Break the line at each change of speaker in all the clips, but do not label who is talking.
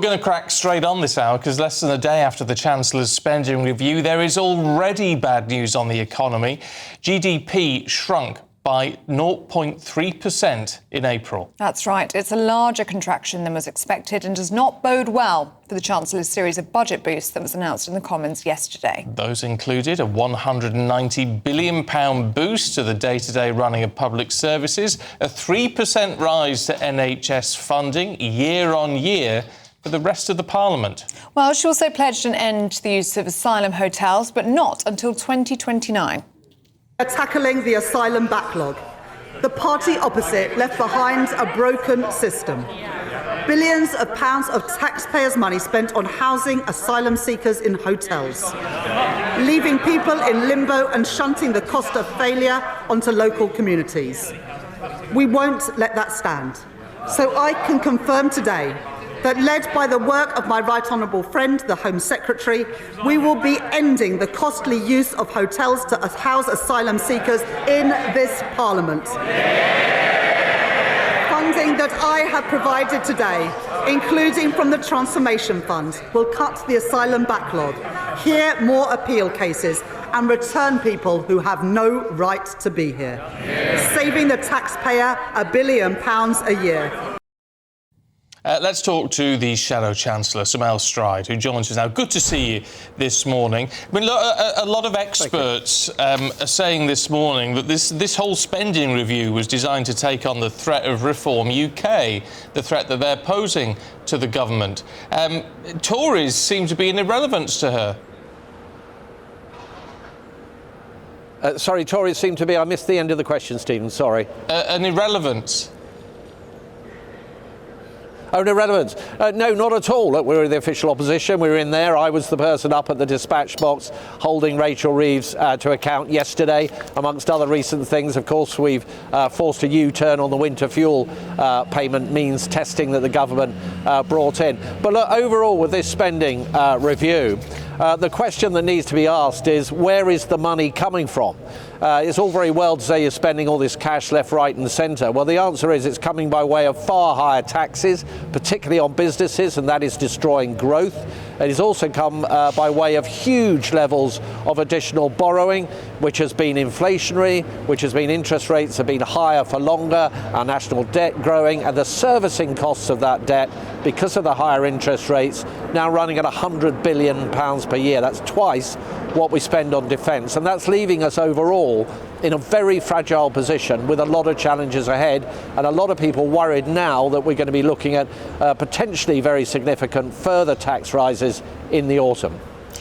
going to crack straight on this hour because less than a day after the Chancellor's spending review, there is already bad news on the economy. GDP shrunk by 0.3% in April.
That's right. It's a larger contraction than was expected and does not bode well for the Chancellor's series of budget boosts that was announced in the Commons yesterday.
Those included a £190 billion boost to the day-to-day running of public services, a 3% rise to NHS funding year on year for the rest of the Parliament. Well,
she also pledged an end to the use of asylum hotels, but not until 2029.
Tackling the asylum backlog. The party opposite left behind a broken system. Billions of pounds of taxpayers' money spent on housing asylum seekers in hotels, leaving people in limbo and shunting the cost of failure onto local communities. We won't let that stand. So I can confirm today that, led by the work of my right honourable friend, the Home Secretary, we will be ending the costly use of hotels to house asylum seekers in this Parliament. Funding that I have provided today, including from the Transformation Fund, will cut the asylum backlog, hear more appeal cases and return people who have no right to be here, saving the taxpayer £1 billion a year.
Let's talk to the Shadow Chancellor, Sel Stride, who joins us now. Good to see you this morning. I mean, look, a lot of experts are saying this morning that this whole spending review was designed to take on the threat of Reform UK, the threat that they're posing to the government. Tories seem to be an irrelevance to her.
Sorry, Tories seem to be... I missed the end of the question, Stephen, sorry.
An irrelevance.
Oh, an irrelevance. No, not at all. Look, we were the official opposition. We were in there. I was the person up at the dispatch box holding Rachel Reeves to account yesterday. Amongst other recent things, of course, we've forced a U-turn on the winter fuel payment means testing that the government brought in. But look, overall, with this spending review, the question that needs to be asked is, where is the money coming from? It's all very well to say you're spending all this cash left, right and centre. Well, the answer is it's coming by way of far higher taxes, particularly on businesses, and that is destroying growth. It has also come by way of huge levels of additional borrowing, which has been inflationary, which has been interest rates have been higher for longer, our national debt growing, and the servicing costs of that debt, because of the higher interest rates, now running at £100 billion per year. That's twice what we spend on defence, and that's leaving us overall in a very fragile position with a lot of challenges ahead, and a lot of people worried now that we're going to be looking at potentially very significant further tax rises in the autumn.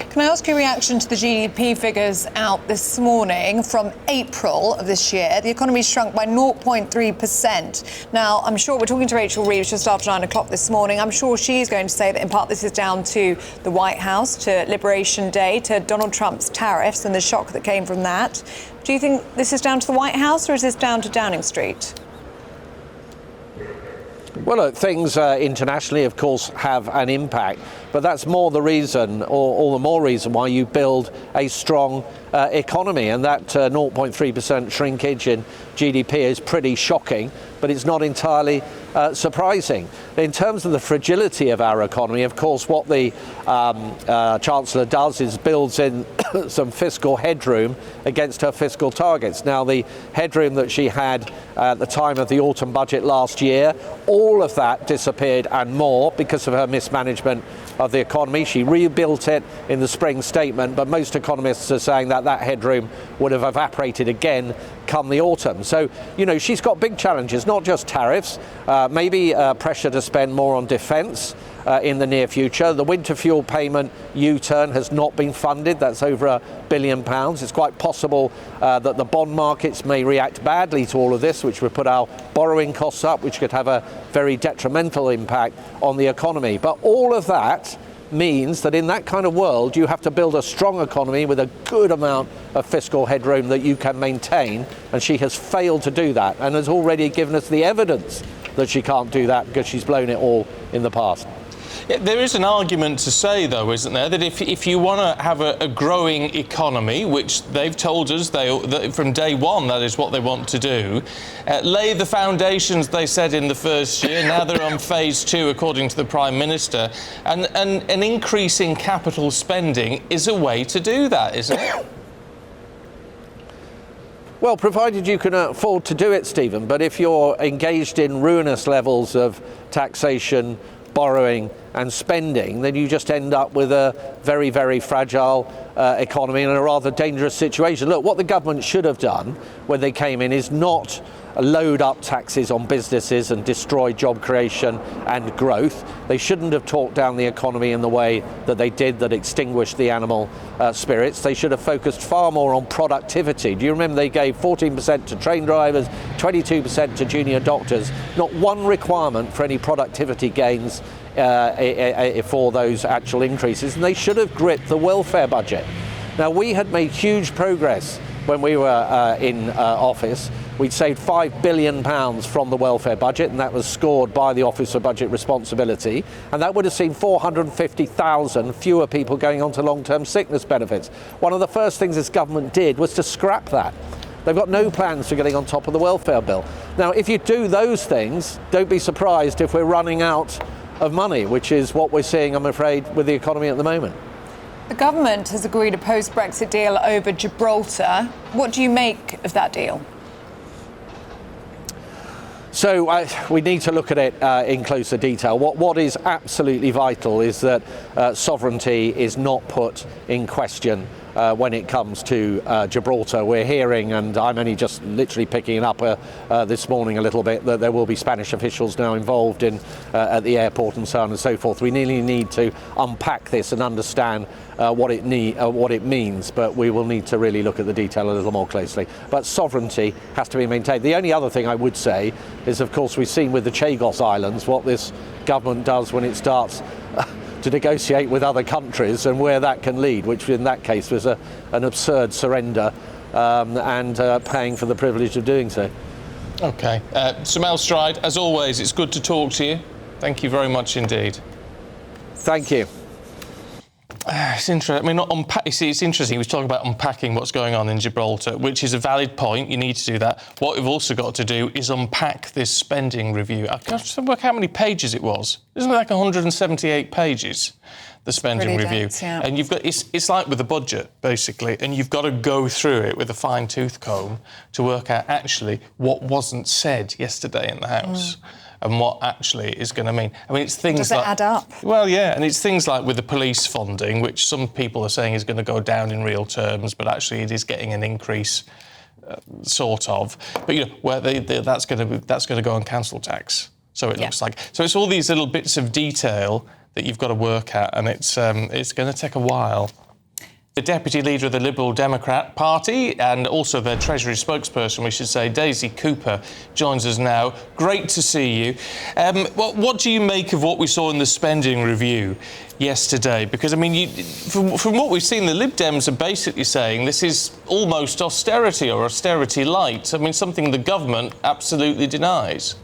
Can I ask your reaction to the GDP figures out this morning from April of this year? The economy shrunk by 0.3%. Now, I'm sure we're talking to Rachel Reeves just after 9 o'clock this morning. I'm sure she's going to say that in part this is down to the White House, to Liberation Day, to Donald Trump's tariffs and the shock that came from that. Do you think this is down to the White House or is this down to Downing Street?
Well, look, things internationally, of course, have an impact, but that's more the reason, or all the more reason, why you build a strong economy. And that 0.3% shrinkage in GDP is pretty shocking, but it's not entirely surprising. In terms of the fragility of our economy, of course, what the Chancellor does is builds in some fiscal headroom against her fiscal targets. Now, the headroom that she had at the time of the autumn budget last year, all of that disappeared and more because of her mismanagement of the economy. She rebuilt it in the spring statement, but most economists are saying that that headroom would have evaporated again come the autumn. So, you know, she's got big challenges, not just tariffs, maybe pressure to spend more on defence in the near future. The winter fuel payment U-turn has not been funded. That's over £1 billion. It's quite possible that the bond markets may react badly to all of this, which would put our borrowing costs up, which could have a very detrimental impact on the economy. But all of that means that in that kind of world, you have to build a strong economy with a good amount of fiscal headroom that you can maintain, and she has failed to do that and has already given us the evidence that she can't do that because she's blown it all in the past.
There is an argument to say, though, isn't there, that if you want to have a growing economy, which they've told us that from day one that is what they want to do, lay the foundations, they said, in the first year. Now they're on phase 2, according to the Prime Minister. And an increase in capital spending is a way to do that, isn't it?
Well, provided you can afford to do it, Stephen, but if you're engaged in ruinous levels of taxation, borrowing and spending, then you just end up with a very, very fragile economy and a rather dangerous situation. Look, what the government should have done when they came in is not load up taxes on businesses and destroy job creation and growth. They shouldn't have talked down the economy in the way that they did, that extinguished the animal spirits. They should have focused far more on productivity. Do you remember they gave 14% to train drivers, 22% to junior doctors, not one requirement for any productivity gains for those actual increases, and they should have gripped the welfare budget. Now, we had made huge progress when we were in office. We'd saved £5 billion from the welfare budget, and that was scored by the Office of Budget Responsibility, and that would have seen 450,000 fewer people going on to long-term sickness benefits. One of the first things this government did was to scrap that. They've got no plans for getting on top of the welfare bill. Now, if you do those things, don't be surprised if we're running out of money, which is what we're seeing, I'm afraid, with the economy at the moment.
The government has agreed a post-Brexit deal over Gibraltar. What do you make of that deal?
So we need to look at it in closer detail. What is absolutely vital is that sovereignty is not put in question when it comes to Gibraltar. We're hearing, and I'm only just literally picking it up this morning a little bit, that there will be Spanish officials now involved in at the airport and so on and so forth. We really need to unpack this and understand what it means, but we will need to really look at the detail a little more closely. But sovereignty has to be maintained. The only other thing I would say is, of course, we've seen with the Chagos Islands what this government does when it starts to negotiate with other countries and where that can lead, which in that case was an absurd surrender and paying for the privilege of doing so.
OK. Sel Stride, as always, it's good to talk to you. Thank you very much indeed.
Thank you.
It's interesting. I mean, it's interesting. He was talking about unpacking what's going on in Gibraltar, which is a valid point. You need to do that. What we've also got to do is unpack this spending review. I can't work how many pages it was. Isn't it like 178 pages, the spending review?
Dense, yeah.
And you've got it's like with the budget, basically, and you've got to go through it with a fine-tooth comb to work out actually what wasn't said yesterday in the House. And what actually is going to mean. I mean, it's things
Does it add up?
Well, yeah, and it's things like with the police funding, which some people are saying is going to go down in real terms, but actually it is getting an increase, sort of. But you know, where that's going to go on council tax. So it looks like. So it's all these little bits of detail that you've got to work at, and it's going to take a while. The Deputy Leader of the Liberal Democrat Party and also their Treasury spokesperson, we should say, Daisy Cooper, joins us now. Great to see you. What do you make of what we saw in the spending review yesterday? Because, I mean, from what we've seen, the Lib Dems are basically saying this is almost austerity or austerity light. I mean, something the government absolutely denies.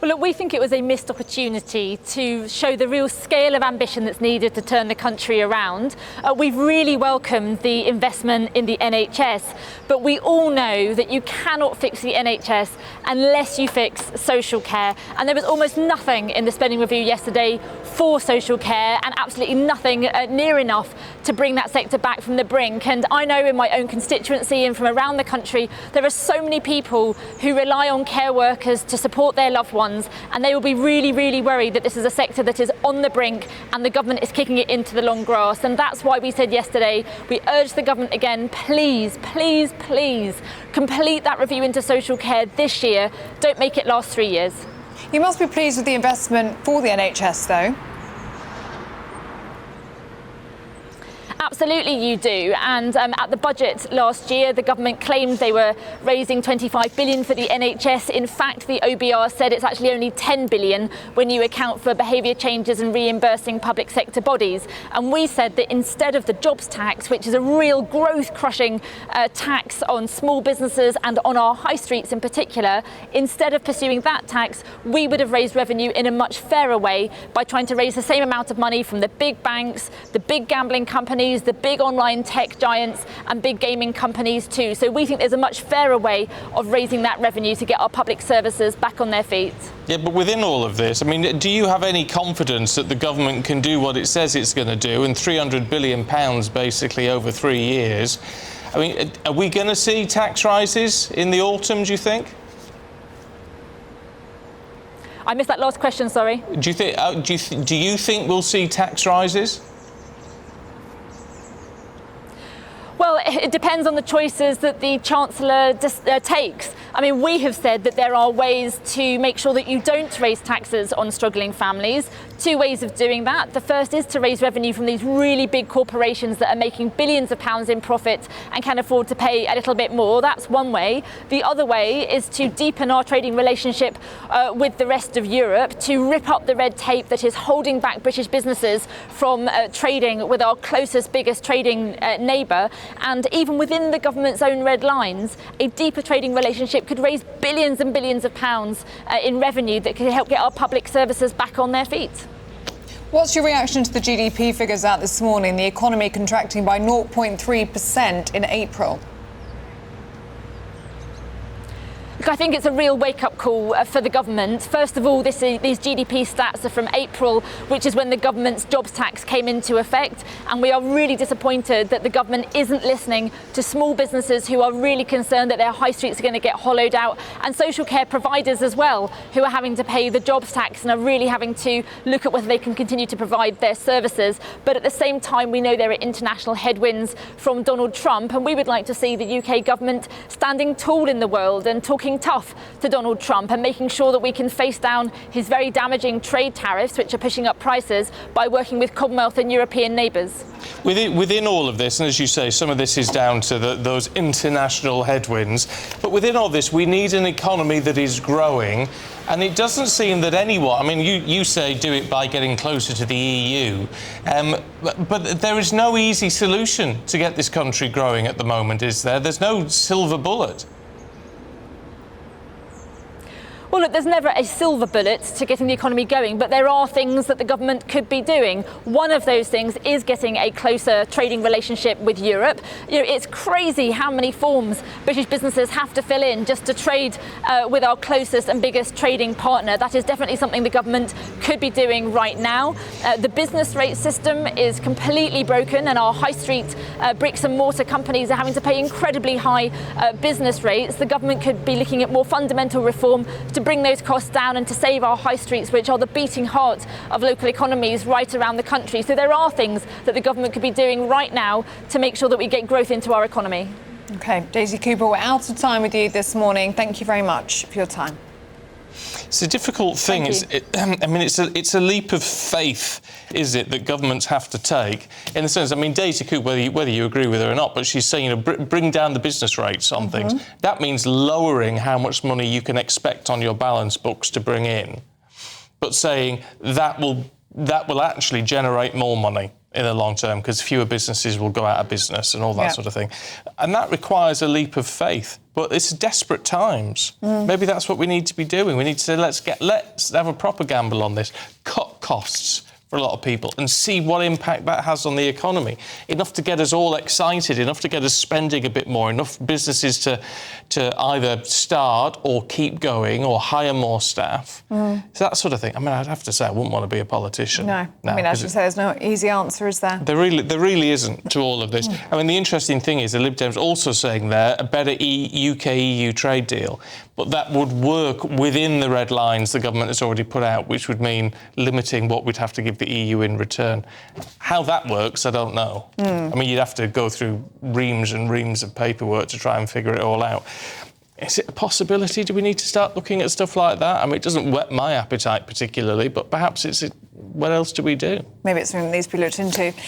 Well, look, we think it was a missed opportunity to show the real scale of ambition that's needed to turn the country around. We've really welcomed the investment in the NHS, but we all know that you cannot fix the NHS unless you fix social care. And there was almost nothing in the spending review yesterday for social care, and absolutely nothing near enough to bring that sector back from the brink. And I know in my own constituency and from around the country, there are so many people who rely on care workers to support their loved ones, and they will be really, really worried that this is a sector that is on the brink and the government is kicking it into the long grass. And that's why we said yesterday, we urged the government again, please, please, please complete that review into social care this year. Don't make it last 3 years.
You must be pleased with the investment for the NHS, though.
Absolutely you do. And at the budget last year, the government claimed they were raising 25 billion for the NHS. In fact, the OBR said it's actually only 10 billion when you account for behaviour changes and reimbursing public sector bodies. And we said that instead of the jobs tax, which is a real growth-crushing tax on small businesses and on our high streets in particular, instead of pursuing that tax, we would have raised revenue in a much fairer way by trying to raise the same amount of money from the big banks, the big gambling companies, the big online tech giants and big gaming companies too. So we think there's a much fairer way of raising that revenue to get our public services back on their feet.
Yeah, but within all of this, I mean, do you have any confidence that the government can do what it says it's going to do, and £300 billion basically over 3 years? I mean, are we going to see tax rises in the autumn, do you think?
I missed that last question, sorry.
Do you think we'll see tax rises?
Well, it depends on the choices that the Chancellor takes. I mean, we have said that there are ways to make sure that you don't raise taxes on struggling families. 2 ways of doing that. The first is to raise revenue from these really big corporations that are making billions of pounds in profit and can afford to pay a little bit more. That's one way. The other way is to deepen our trading relationship with the rest of Europe, to rip up the red tape that is holding back British businesses from trading with our closest, biggest trading neighbour. And even within the government's own red lines, a deeper trading relationship could raise billions and billions of pounds in revenue that could help get our public services back on their feet.
What's your reaction to the GDP figures out this morning? The economy contracting by 0.3% in April.
Look, I think it's a real wake-up call for the government. First of all, these GDP stats are from April, which is when the government's jobs tax came into effect. And we are really disappointed that the government isn't listening to small businesses who are really concerned that their high streets are going to get hollowed out, and social care providers as well, who are having to pay the jobs tax and are really having to look at whether they can continue to provide their services. But at the same time, we know there are international headwinds from Donald Trump, and we would like to see the UK government standing tall in the world and talking tough to Donald Trump and making sure that we can face down his very damaging trade tariffs, which are pushing up prices, by working with Commonwealth and European neighbours.
Within all of this, and as you say, some of this is down to those international headwinds, but within all this, we need an economy that is growing. And it doesn't seem that anyone, I mean, you say do it by getting closer to the EU, but there is no easy solution to get this country growing at the moment, is there? There's no silver bullet.
Well, look, there's never a silver bullet to getting the economy going, but there are things that the government could be doing. One of those things is getting a closer trading relationship with Europe. You know, it's crazy how many forms British businesses have to fill in just to trade with our closest and biggest trading partner. That is definitely something the government could be doing right now. The business rate system is completely broken, and our high street bricks and mortar companies are having to pay incredibly high business rates. The government could be looking at more fundamental reform to bring those costs down and to save our high streets, which are the beating heart of local economies right around the country. So there are things that the government could be doing right now to make sure that we get growth into our economy.
OK, Daisy Cooper, we're out of time with you this morning. Thank you very much for your time.
It's a difficult thing. It's a leap of faith, is it, that governments have to take? In the sense, I mean, Daisy Cooper, whether you agree with her or not, but she's saying, you know, bring down the business rates on things. That means lowering how much money you can expect on your balance books to bring in, but saying that will actually generate more money in the long term because fewer businesses will go out of business and all that sort of thing. And that requires a leap of faith. But it's desperate times. Maybe that's what we need to be doing. We need to say, let's have a proper gamble on this, cut costs for a lot of people and see what impact that has on the economy. Enough to get us all excited, enough to get us spending a bit more, enough businesses to either start or keep going or hire more staff. So that sort of thing. I mean, I'd have to say I wouldn't want to be a politician.
No, I mean, as you say, there's no easy answer, is there? There
really isn't to all of this. I mean, the interesting thing is the Lib Dems also saying there a better UK-EU trade deal, but that would work within the red lines the government has already put out, which would mean limiting what we'd have to give the EU in return. How that works, I don't know. I mean, you'd have to go through reams and reams of paperwork to try and figure it all out. Is it a possibility? Do we need to start looking at stuff like that? I mean, it doesn't whet my appetite particularly, but perhaps what else do we do?
Maybe it's something that needs to be looked into.